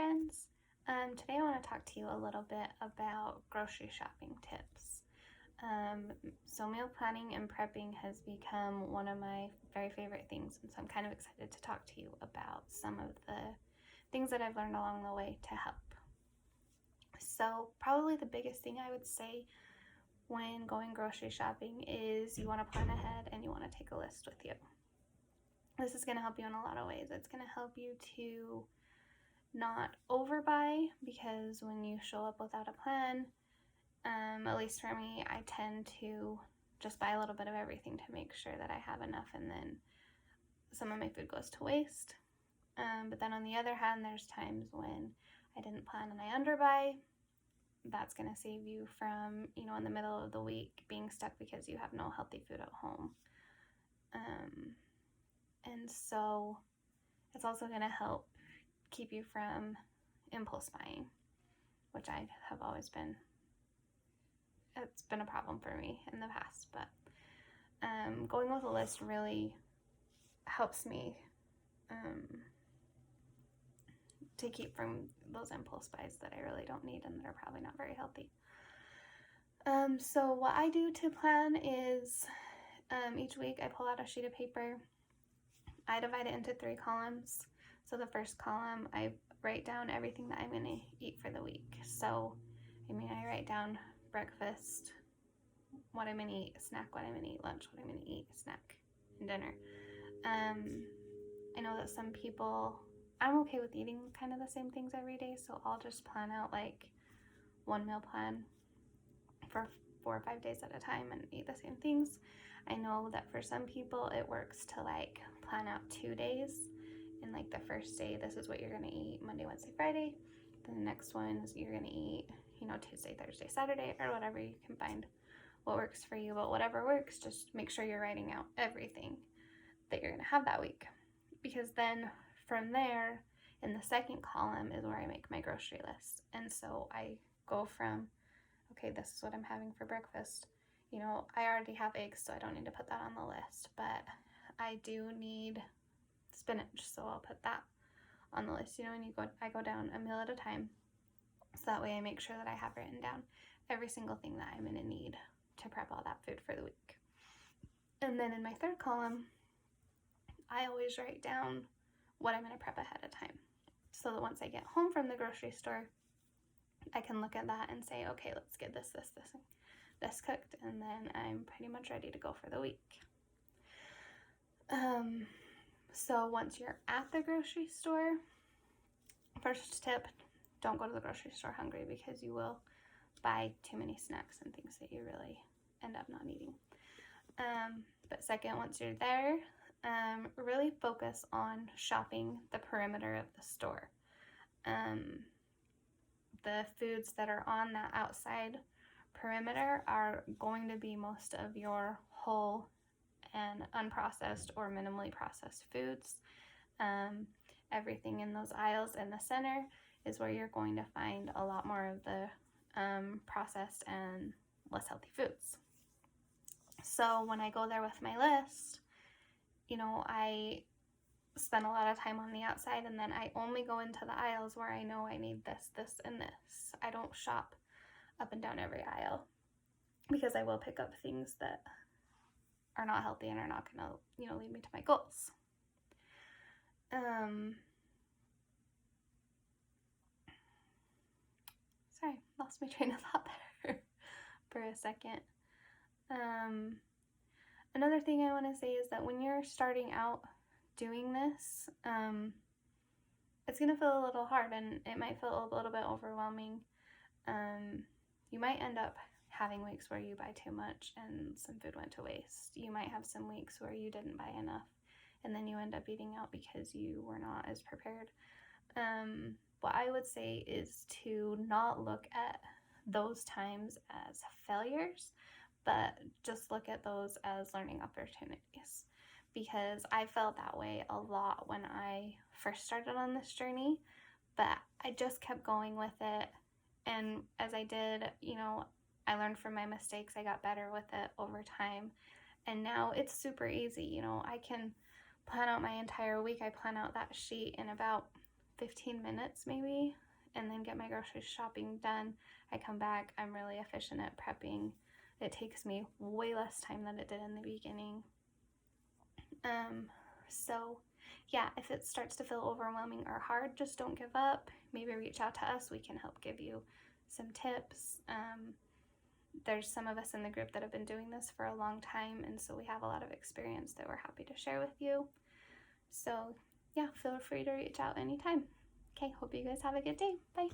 friends. Today I want to talk to you a little bit about grocery shopping tips. So meal planning and prepping has become one of my very favorite things, and so I'm kind of excited to talk to you about some of the things that I've learned along the way to help. So probably the biggest thing I would say when going grocery shopping is you want to plan ahead and you want to take a list with you. This is going to help you in a lot of ways. It's going to help you to not overbuy, because when you show up without a plan, at least for me, I tend to just buy a little bit of everything to make sure that I have enough, and then some of my food goes to waste. But then on the other hand, there's times when I didn't plan and I underbuy. That's going to save you from, in the middle of the week being stuck because you have no healthy food at home. And so it's also going to help keep you from impulse buying, which I have always been, it's been a problem for me in the past, but going with a list really helps me to keep from those impulse buys that I really don't need and that are probably not very healthy. So what I do to plan is each week I pull out a sheet of paper. I divide it into 3 columns. So the first column, I write down everything that I'm going to eat for the week. So, I write down breakfast, what I'm going to eat, snack, what I'm going to eat, lunch, what I'm going to eat, snack, and dinner. I know that some people, I'm okay with eating kind of the same things every day, so I'll just plan out like one meal plan for 4 or 5 days at a time and eat the same things. I know that for some people it works to like plan out 2 days, and like the first day, this is what you're going to eat Monday, Wednesday, Friday. Then the next one is you're going to eat, Tuesday, Thursday, Saturday, or whatever. You can find what works for you, but whatever works, just make sure you're writing out everything that you're going to have that week. Because then from there, in the second column is where I make my grocery list. And so I go from, okay, this is what I'm having for breakfast. I already have eggs, so I don't need to put that on the list, but I do need spinach, so I'll put that on the list. I go down a meal at a time, so that way I make sure that I have written down every single thing that I'm going to need to prep all that food for the week. And then in my third column, I always write down what I'm going to prep ahead of time, so that once I get home from the grocery store, I can look at that and say, okay, let's get this cooked, and then I'm pretty much ready to go for the week. So once you're at the grocery store, first tip, don't go to the grocery store hungry, because you will buy too many snacks and things that you really end up not eating. But second, once you're there, really focus on shopping the perimeter of the store. The foods that are on that outside perimeter are going to be most of your whole and unprocessed or minimally processed foods. Everything in those aisles in the center is where you're going to find a lot more of the processed and less healthy foods. So when I go there with my list, I spend a lot of time on the outside, and then I only go into the aisles where I know I need this, and this. I don't shop up and down every aisle, because I will pick up things that are not healthy and are not going to, lead me to my goals. Sorry, lost my train of thought there for a second. Another thing I want to say is that when you're starting out doing this, it's going to feel a little hard, and it might feel a little bit overwhelming. You might end up having weeks where you buy too much and some food went to waste. You might have some weeks where you didn't buy enough, and then you end up eating out because you were not as prepared. What I would say is to not look at those times as failures, but just look at those as learning opportunities, because I felt that way a lot when I first started on this journey, but I just kept going with it. And as I did, I learned from my mistakes. I got better with it over time. And now it's super easy. I can plan out my entire week. I plan out that sheet in about 15 minutes maybe, and then get my grocery shopping done. I come back, I'm really efficient at prepping. It takes me way less time than it did in the beginning. So yeah, if it starts to feel overwhelming or hard, just don't give up. Maybe reach out to us. We can help give you some tips. There's some of us in the group that have been doing this for a long time, and so we have a lot of experience that we're happy to share with you. So yeah, feel free to reach out anytime. Okay, hope you guys have a good day. Bye.